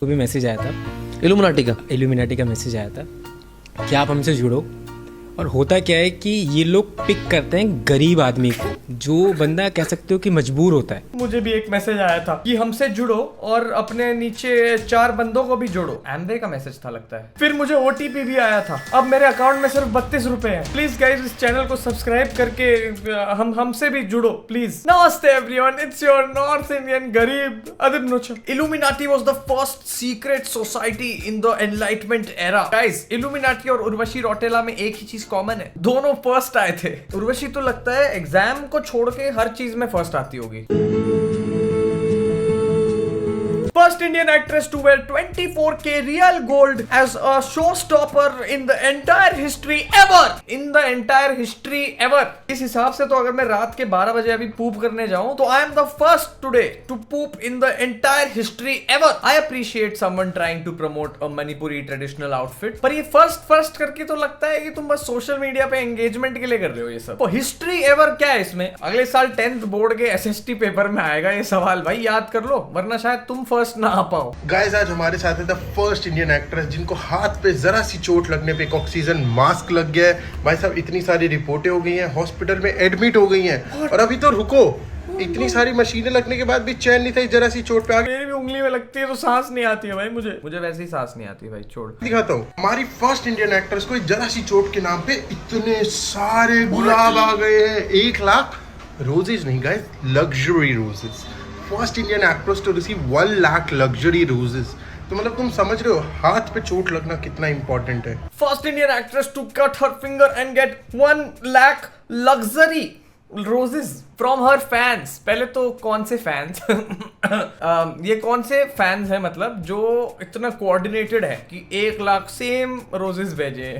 को भी मैसेज आया था, इल्यूमिनाटी का मैसेज आया था कि आप हमसे जुड़ो। और होता क्या है कि ये लोग पिक करते हैं गरीब आदमी को, जो बंदा कह सकते हो कि मजबूर होता है। मुझे भी एक मैसेज आया था कि हमसे जुड़ो और अपने नीचे 4 बंदों को भी जोड़ो। एमवे का मैसेज था लगता है। फिर मुझे ओटीपी भी आया था। अब मेरे अकाउंट में सिर्फ 32 रुपए हैं। प्लीज गाइस इस चैनल को सब्सक्राइब करके हमसे भी जुड़ो प्लीज। नमस्ते everyone, it's your north Indian गरीब अदिब नोचर। Illuminati was the first secret society in the enlightenment era. Guys Illuminati और उर्वशी रौटेला में एक ही चीज कॉमन है, दोनों फर्स्ट आए थे। उर्वशी तो लगता है एग्जाम को छोड़ के हर चीज में फर्स्ट आती होगी। First Indian actress to wear 24K real gold as a showstopper in the entire history ever. In the entire history ever. इस हिसाब से तो अगर मैं रात के 12 बजे अभी पूप करने जाऊं तो I am the first today to poop in the entire history ever. I appreciate someone trying to promote a Manipuri traditional outfit. पर ये first करके तो लगता है कि तुम बस सोशल मीडिया पे एंगेजमेंट के लिए कर रहे हो ये सब। तो हिस्ट्री एवर क्या है इसमें? अगले साल 10th बोर्ड के SST पेपर में आएगा ये सवाल, भाई याद कर लो, वरना शायद तुम फर्स्ट ना आ पाओ। गाइस आज हमारे साथ है द फर्स्ट इंडियन एक्ट्रेस जिनको हाथ पे जरा सी चोट लगने पे एक ऑक्सीजन मास्क लग गया है। भाई साहब इतनी सारी रिपोर्टें हो गई हैं, हॉस्पिटल में एडमिट हो गई हैं और अभी तो रुको, इतनी सारी मशीनें लगने के बाद भी चैन नहीं था, जरा सी चोट पे आ गई। मेरी भी उंगली में लगती है तो सांस नहीं आती है भाई, मुझे वैसे ही सांस नहीं आती भाई। छोड़ दिखाता हूँ हमारी फर्स्ट इंडियन एक्ट्रेस को जरा सी चोट के नाम पे इतने सारे गुलाब आ गए हैं। 1 लाख रोजेज नहीं guys, luxury roses. First Indian actress to receive 1 lakh luxury roses. तो मतलब तुम समझ रहे हो हाथ पे चोट लगना कितना इंपॉर्टेंट है। First Indian actress to cut her finger and get 1 lakh luxury roses from her fans. पहले तो कौन से फैंस ये कौन से फैंस हैं मतलब जो इतना कोऑर्डिनेटेड है कि 1 लाख सेम रोजेस भेजे।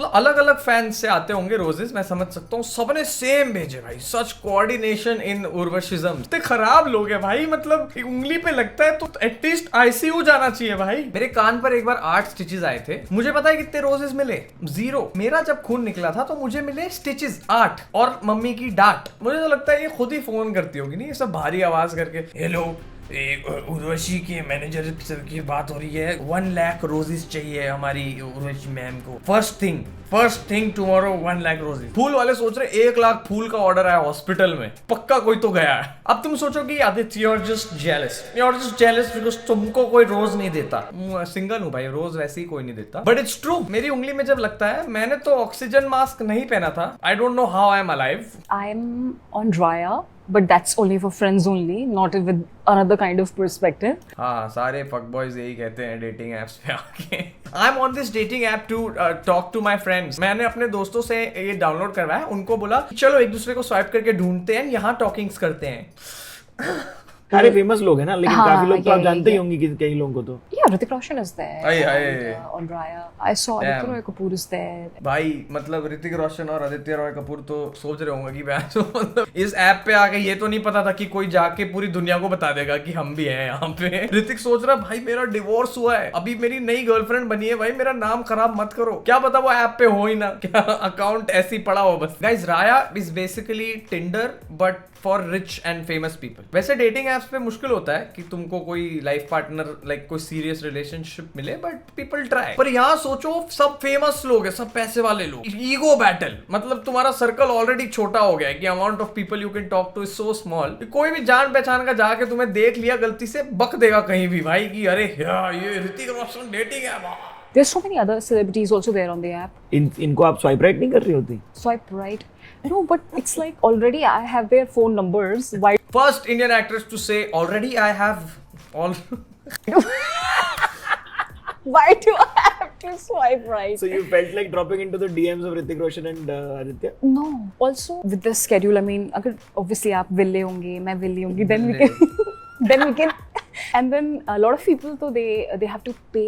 अलग अलग फैंस से आते होंगे रोजेस, मैं समझ सकता हूँ, सबने सेम भेजे भाई। सच कोऑर्डिनेशन इन उर्वशिज्म। इतने खराब लोग हैं भाई, मतलब उंगली पे लगता है तो एटलीस्ट आईसीयू जाना चाहिए भाई। मेरे कान पर एक बार 8 स्टिचेस आए थे। मुझे पता है कितने रोजेस मिले? 0। मेरा जब खून निकला था तो मुझे मिले स्टिचेस 8 और मम्मी की डांट। मुझे तो लगता है ये खुद ही फोन करती होगी नहीं, ये सब भारी आवाज करके, हेलो उर्वशी के मैनेजर की बात हो रही है, 1 लाख रोजेस चाहिए हमारी उर्वशी मैम को। First thing tomorrow 1 lakh roses. फूल वाले सोच रहे 1 लाख फूल का ऑर्डर आया हॉस्पिटल में, पक्का कोई तो गया है। अब तुम सोचो कि Aditya you are just jealous because तुमको कोई रोज नहीं देता। सिंगल हूँ भाई, रोज वैसे ही कोई नहीं देता। बट इट्स ट्रू, मेरी उंगली में जब लगता है, मैंने तो ऑक्सीजन मास्क नहीं पहना था। I don't know how I am alive. I am on Raya, but that's only for friends only, not with another kind of perspective. हाँ, सारे fuck boys यही कहते हैं डेटिंग एप्स पे आके। I'm on this dating app to talk to my friends. मैंने अपने दोस्तों से ये डाउनलोड करवाया, उनको बोला चलो एक दूसरे को स्वाइप करके ढूंढते हैं, यहाँ टॉकिंग्स करते हैं। सारे फेमस लोग हैं ना, लेकिन हाँ, काफी लोग तो आप yeah, जानते ही yeah. होंगे कि कई लोगों को तो। Yeah, Hrithik Roshan is there. Aye. On Raya. I saw Aditya Roy Kapoor is there. भाई मतलब ऋतिक रोशन और आदित्य रॉय कपूर तो सोच रहे होंगे कि मतलब इस ऐप पे आके ये तो नहीं पता था कि कोई जाके पूरी दुनिया को बता देगा कि हम भी हैं यहाँ पे। ऋतिक सोच रहा भाई मेरा डिवोर्स हुआ है, अभी मेरी नई गर्लफ्रेंड बनी है, भाई मेरा नाम खराब मत करो। क्या पता वो ऐप पे हो ही ना, क्या अकाउंट ऐसे ही पड़ा हो बस। Guys Raya is basically Tinder but for rich and famous people. वैसे डेटिंग एप्स पे मुश्किल होता है कि तुमको कोई लाइफ पार्टनर लाइक कोई सीरियस रिलेशनशिप मिले, बट पीपल ट्राई। पर यहाँ सोचो सब फेमस लोग हैं, सब पैसे वाले लोग। ईगो बैटल, मतलब तुम्हारा सर्कल ऑलरेडी छोटा हो गया है कि amount of people you can talk two is so small. कोई भी जान पहचान का जाके तुम्हें देख लिया गलती से, बक देगा कहीं भी भाई कि अरे यार ये ऋतिक रोशन डेटिंग है। There's so many other celebrities also there on the app. इनको आप स्वाइप राइट नहीं कर रही होती? Swipe right. No, but it's like already I have their phone numbers. Why? First Indian actress to say already I have all. Why do I have to swipe right? So you felt like dropping into the DMs of Hrithik Roshan and Aditya? No. Also with the schedule, I mean, अगर obviously आप विले होंगे, मैं विले होंगी, then we can. And then a lot of people, so they have to pay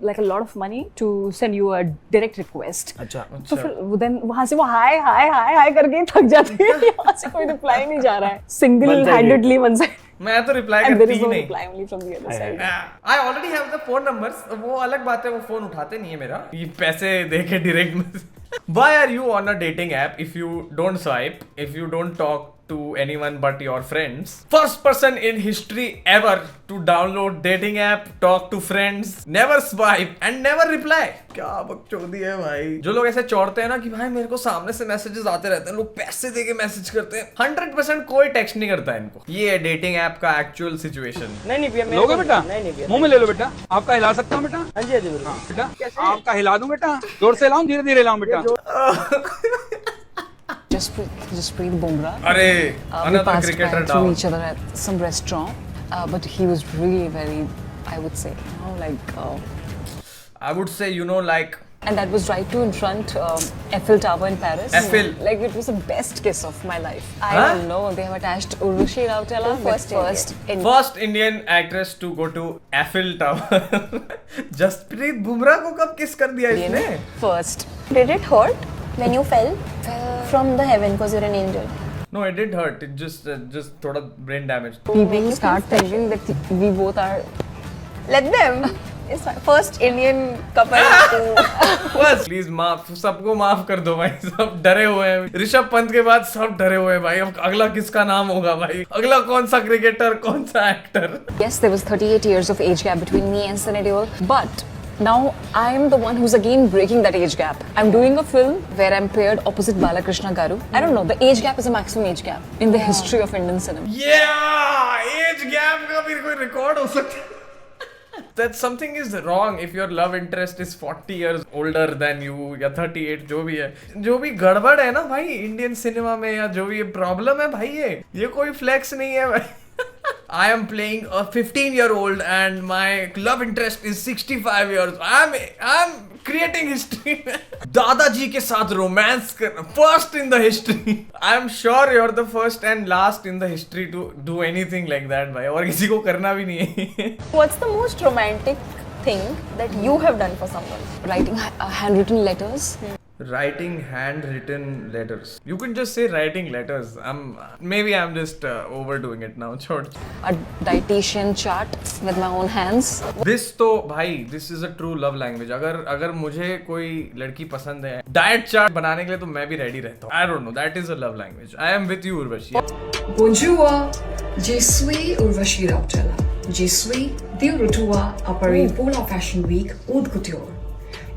like a lot of money to send you a direct request. अच्छा। तो फिर then वहाँ से वो हाय करके थक जाते हैं। यहाँ से कोई रिप्लाई नहीं जा रहा है। Single handedly one side. मैं तो रिप्लाई And करती there is ही no नहीं। reply only from the other side. I already have the phone numbers. वो अलग बात है, वो फोन उठाते नहीं है मेरा, ये पैसे देके डायरेक्ट में। Why are you on a dating app if you don't swipe, if you don't talk to anyone but your friends. First person in history ever to download dating app, talk to friends, never swipe and never reply. क्या बकचोदी है भाई। जो लोग ऐसे चौड़ते हैं ना कि भाई मेरे को सामने से मैसेजेस आते रहते हैं, लोग पैसे दे के मैसेज करते हैं, 100% कोई टेक्स्ट नहीं करता है इनको। ये है डेटिंग ऐप का एक्चुअल सिचुएशन। नहीं भैया लोगे बेटा? मुंह में ले लो बेटा। आपका हिला सकता हूँ बेटा? हाँ जी हाँ बेटा, आपका हिला दूं बेटा? जोर से हिलाऊं, धीरे धीरे हिलाऊं बेटा? Jasprit Bumrah. अरे We another passed cricketer by through down. each other at some restaurant, but he was really very, I would say, like, I would say, like, and that was right in front Eiffel Tower in Paris. Eiffel. Like it was the best kiss of my life. I Huh? don't know. They have attached Urvashi Rautela first in first Indian actress to go to Eiffel Tower. Jasprit Bumrah को कब किस कर दिया इसने? first. Did it hurt when you fell from the heaven because you're an angel? No, it did hurt. It just थोड़ा brain damage. People start thinking that we both are. Let them. It's fine. First Indian couple to. बस please माफ, सबको माफ कर दो भाई, सब डरे हुए हैं। ऋषभ पंत के बाद सब डरे हुए हैं भाई, अब अगला किसका नाम होगा भाई, अगला कौन सा क्रिकेटर, कौन सा actor? Yes, there was 38 years of age gap between me and Sunny Deol, but now I am the one who's again breaking that age gap. I'm doing a film where I'm paired opposite Balakrishna Garu. I don't know, the age gap is a maximum age gap in the history of Indian cinema. Yeah, age gap का भी कोई record हो सकता है? That something is wrong if your love interest is 40 years older than you या 38, जो भी है, जो भी गड़बड़ है ना भाई इंडियन सिनेमा में, या जो भी प्रॉब्लम है भाई, ये कोई फ्लेक्स नहीं है भाई। I am playing a 15-year-old and my love interest is 65 years. I'm creating history. दादाजी के साथ रोमांस करना, first in the history. I am sure you're the first and last in the history to do anything like that भाई, और किसी को करना भी नहीं है। What's the most romantic thing that you have done for someone? Writing handwritten letters. Writing handwritten letters. You can just say writing letters. Maybe I'm just overdoing it now. छोड़। A dietitian chart with my own hands. This तो भाई, this is a true love language. अगर मुझे कोई लड़की पसंद है, diet chart बनाने के लिए तो मैं भी रेडी रहता हूँ। I don't know, that is a love language. I am with you, Urvashi. Bonjour, je suis Urvashi Rautela. Je suis diretora a Paris pour la Fashion Week Haute Couture.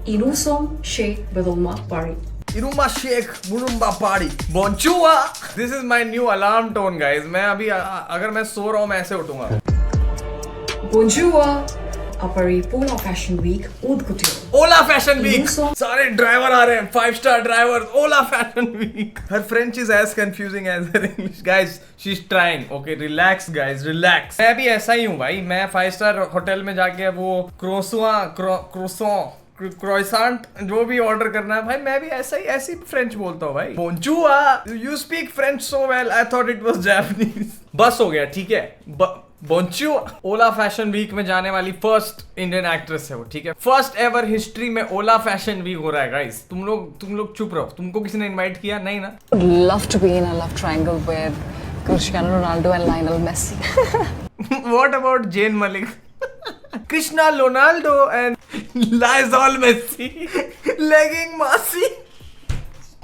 E nous sommes chez Bedolma Paris. Iruma Sheikh Murumba Party. Bonjour. This is my new alarm tone, guys. मैं अभी अगर मैं सो रहा हूँ मैं ऐसे उठूंगा। Bonjour, a Paris pour la Fashion Week Haute Couture. Ola fashion week, Inuso. सारे ड्राइवर आ रहे हैं, 5-star driver, Ola fashion week. Her French is as confusing as her English. Guys, she's trying. Okay, relax guys, relax. मैं भी ऐसा ही हूँ भाई, मैं 5-star होटल में जाके वो croissant जो भी ऑर्डर करना है भाई, मैं भी ऐसी फ्रेंच बोलता हूँ भाई। Bonjour, you speak French so well, I thought it was Japanese. बस हो गया, ठीक है। Bonjour, ओला फैशन वीक में जाने वाली फर्स्ट इंडियन एक्ट्रेस है वो, ठीक है। फर्स्ट एवर हिस्ट्री में ओला फैशन वीक हो रहा है गाइस। तुम लोग चुप रहो, तुमको किसी ने इनवाइट किया? नहीं ना? Would love to be in a love triangle with Cristiano Ronaldo and Lionel Messi. What about Jane Malik? Krishna Ronaldo and Lionel Messi legging Masi.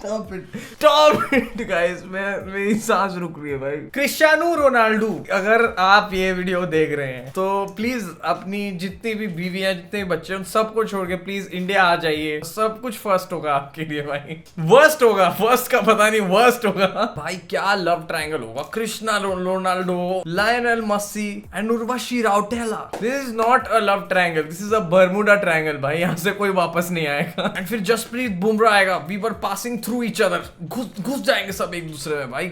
Stop it guys, मेरी सांस रुक रही है भाई। क्रिस्टियानो रोनाल्डो, अगर आप ये वीडियो देख रहे हैं तो प्लीज अपनी जितनी भी बीवी हैं, जितने भी बच्चे हैं, उन सबको छोड़ के प्लीज इंडिया आ जाइए। सब कुछ फर्स्ट होगा आपके लिए भाई। वर्स्ट होगा, फर्स्ट का पता नहीं, वर्स्ट होगा भाई। क्या लव ट्रायंगल होगा, Cristiano Ronaldo, Lionel Messi and Urvashi Rautela. This is not a love triangle, this is a Bermuda triangle भाई। यहाँ से कोई वापस नहीं आएगा। एंड फिर जसप्रीत बुमराह आएगा, we were passing through each other, घुस जाएंगे सब एक दूसरे में भाई।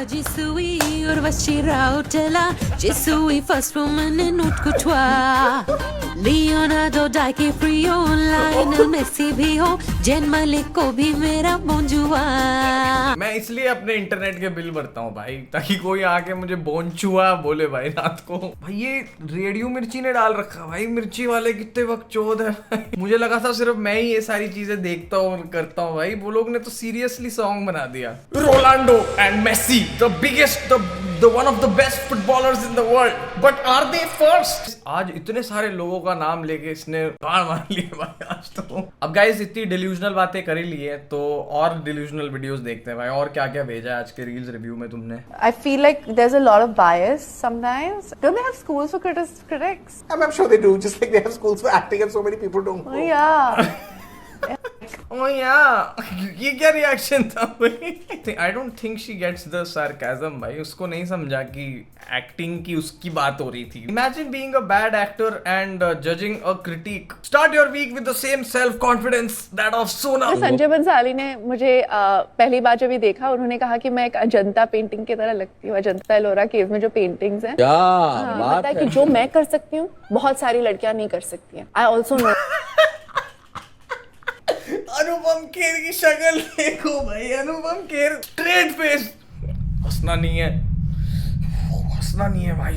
Je suis Urvashi Rautela. Je suis first woman in haute couture. Leonardo DiCaprio, Lionel Messi भी हो, Jane Malik को भी मेरा bonjour. मैं इसलिए अपने इंटरनेट के बिल भरता हूँ भाई, ताकि कोई आके मुझे बोंचुआ बोले भाई रात को। भाई ये रेडियो मिर्ची ने डाल रखा भाई, मिर्ची वाले कितने वक्त चौध है। मुझे लगा था सिर्फ मैं ही ये सारी चीजें देखता हूँ और करता हूँ भाई, वो लोग ने तो सीरियस सीरियसली सॉन्ग बना दिया। Ronaldo and Messi, the biggest, the one of the best footballers in the world, but are they first? आज इतने सारे लोगों का नाम लेके इसने गाड़ मार लिया भाई आज तो। अब गाइस इतनी डिल्यूजनल बातें कर ही ली है तो और डिल्यूजनल वीडियोस देखते हैं भाई, और क्या क्या भेजा है आज के रील्स रिव्यू में तुमने? I feel like there's a lot of bias sometimes. Don't they have schools for critics? I'm sure they do, just like they have schools for acting and so many people don't. Oh yeah. Oh yeah, ये क्या reaction था भाई? I don't think she gets the sarcasm भाई, उसको नहीं समझा कि acting की उसकी बात हो रही थी। Imagine being a bad actor and judging a critique. Start your week with the same self-confidence that of Sonam. Sanjay Bhansali ने मुझे पहली बार जब ये देखा, उन्होंने कहा कि मैं एक अजंता पेंटिंग की तरह लगती हूँ। अजंता एलोरा केव में जो पेंटिंग्स हैं, पता है कि जो मैं कर सकती हूँ बहुत सारी लड़कियां नहीं कर सकती हैं। I also know. Anupam Kher की शक्ल देखो भाई, अनुपम खेर स्ट्रेट फेस, हंसना नहीं है, हंसना नहीं है भाई।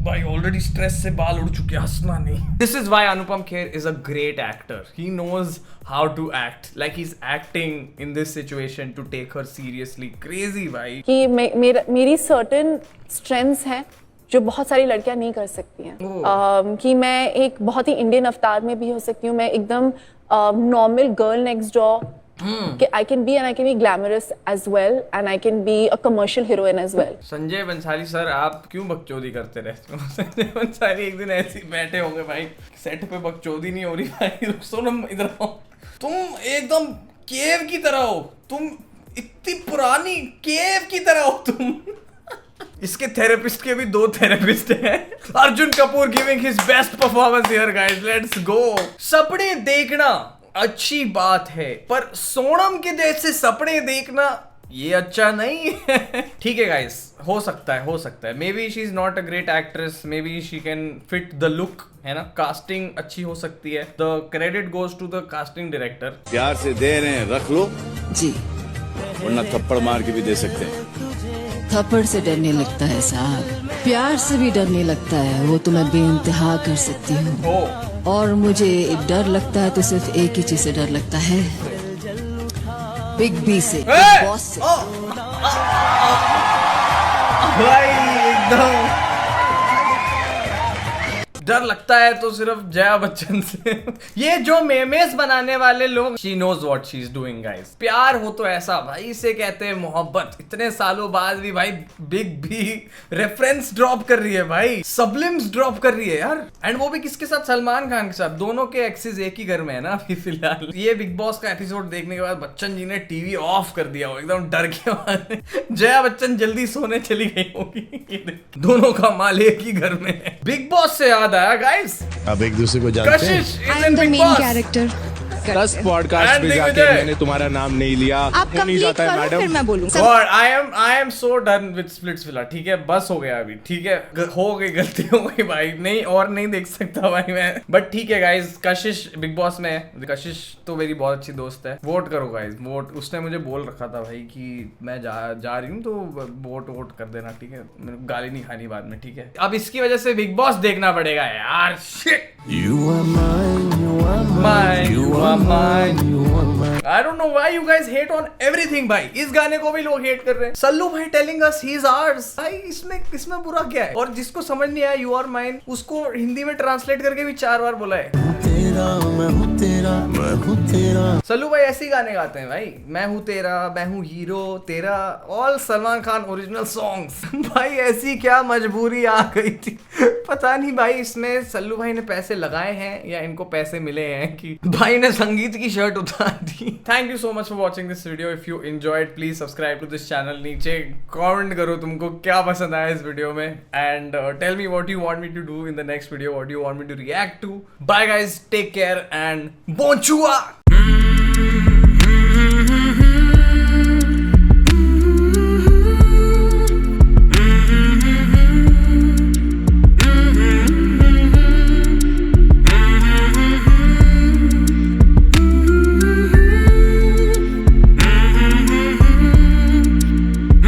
भाई ऑलरेडी स्ट्रेस से बाल उड़ चुके, हंसना नहीं। This is why Anupam Kher is a great actor. He knows how to act, like he is acting in this situation to take her seriously. Crazy भाई कि मेरी सर्टेन स्ट्रेंथ्स हैं जो बहुत सारी लड़कियां नहीं कर सकती हैं। कि मैं एक बहुत ही इंडियन अवतार में भी हो सकती हूँ, मैं एकदम normal girl next door. I can be and I can be glamorous as well and I can be a commercial heroine as well. Sanjay Bhansali sir, आप क्यों बकचोदी करते रहते हो? संजय बंसाली एक दिन ऐसे ही बैठे होंगे भाई, सेट पे बकचोदी नहीं हो रही भाई, सुनो इधर आओ। तुम एकदम केव की तरह हो, तुम इतनी पुरानी केव की तरह हो तुम। इसके थेरेपिस्ट के भी 2 थेरेपिस्ट हैं। Arjun Kapoor giving his best performance here guys, let's go. सपने देखना अच्छी बात है, पर सोनम के जैसे सपने देखना ये अच्छा नहीं है। ठीक है गाइस, हो सकता है maybe she is not a great actress, maybe she can fit the look, है ना। कास्टिंग अच्छी हो सकती है। The credit goes to the casting director. प्यार से दे रहे हैं, रख लो जी, वरना थप्पड़ मार के भी दे सकते हैं। थप्पड़ से डरने लगता है साहब, प्यार से भी डरने लगता है, वो तो मैं बेइंतहा कर सकती हूँ। और मुझे डर लगता है तो सिर्फ एक ही चीज से डर लगता है, बिग बी से, बिग बॉस से। भाई एकदम डर लगता है तो सिर्फ जया बच्चन से। ये जो मेमेस बनाने वाले लोग, she knows what she is doing guys. प्यार हो तो ऐसा भाई, इसे कहते हैं मोहब्बत। इतने सालों बाद भी भाई बिग बी रेफरेंस ड्रॉप कर रही है भाई, सबलिम्स ड्रॉप कर रही है यार। एंड वो भी किसके साथ? सलमान खान के साथ। दोनों के एक्सेस एक ही घर में है ना अभी फिलहाल। ये बिग बॉस का एपिसोड देखने के बाद बच्चन जी ने टीवी ऑफ कर दिया, वो एकदम डर के। जया बच्चन जल्दी सोने चली गई होगी। दोनों का माल एक ही घर में है। बिग बॉस से याद आया गाइस, अब एक दूसरे को जानते हैं। कशिश is in big boss. 10 podcast में जाके मैंने तुम्हारा नाम नहीं लिया, हो नहीं जाता है मैडम। फिर मैं बोलूं। God I am so done with Splitsvilla. ठीक है, बस हो गया अभी, ठीक है, हो गई, गलती हो गई भाई, नहीं और नहीं देख सकता भाई मैं। बट ठीक है गाइस, कशिश बिग बॉस में है। कशिश तो मेरी बहुत अच्छी दोस्त है। वोट करो गाइस, वोट। उसने मुझे बोल रखा था भाई कि मैं जा रही हूँ तो वोट कर देना, ठीक है। मेरे को गाली नहीं खानी बाद में, ठीक है। अब इसकी वजह से बिग बॉस देखना पड़ेगा यार। Shit, you are mine, you are mine, you are mine, you are mine. I don't know why you guys hate on everything भाई। इस गाने को भी लोग हेट कर रहे हैं। सल्लू भाई telling us he is ours। भाई इसमें बुरा क्या है? और जिसको समझ नहीं आया you are mine, उसको हिंदी में ट्रांसलेट करके भी 4 बार बोला है। मैं हूँ तेरा। सल्लू भाई ऐसे ही गाने गाते हैं भाई। मैं हूँ तेरा, मैं हूँ हीरो तेरा, all Salman Khan original songs. भाई ऐसी क्या मजबूरी आ गई थी पता नहीं भाई। इसमें सल्लू भाई ने पैसे लगाए हैं या इनको पैसे मिले हैं कि भाई ने संगीत की शर्ट उतार दी। Thank you so much for watching this video. If you enjoyed please subscribe to this channel. नीचे कमेंट करो तुमको क्या पसंद आया इस वीडियो में, and tell me what you want me to do in the next video, what you want me to react to. Bye guys, take care and बोंचुआ।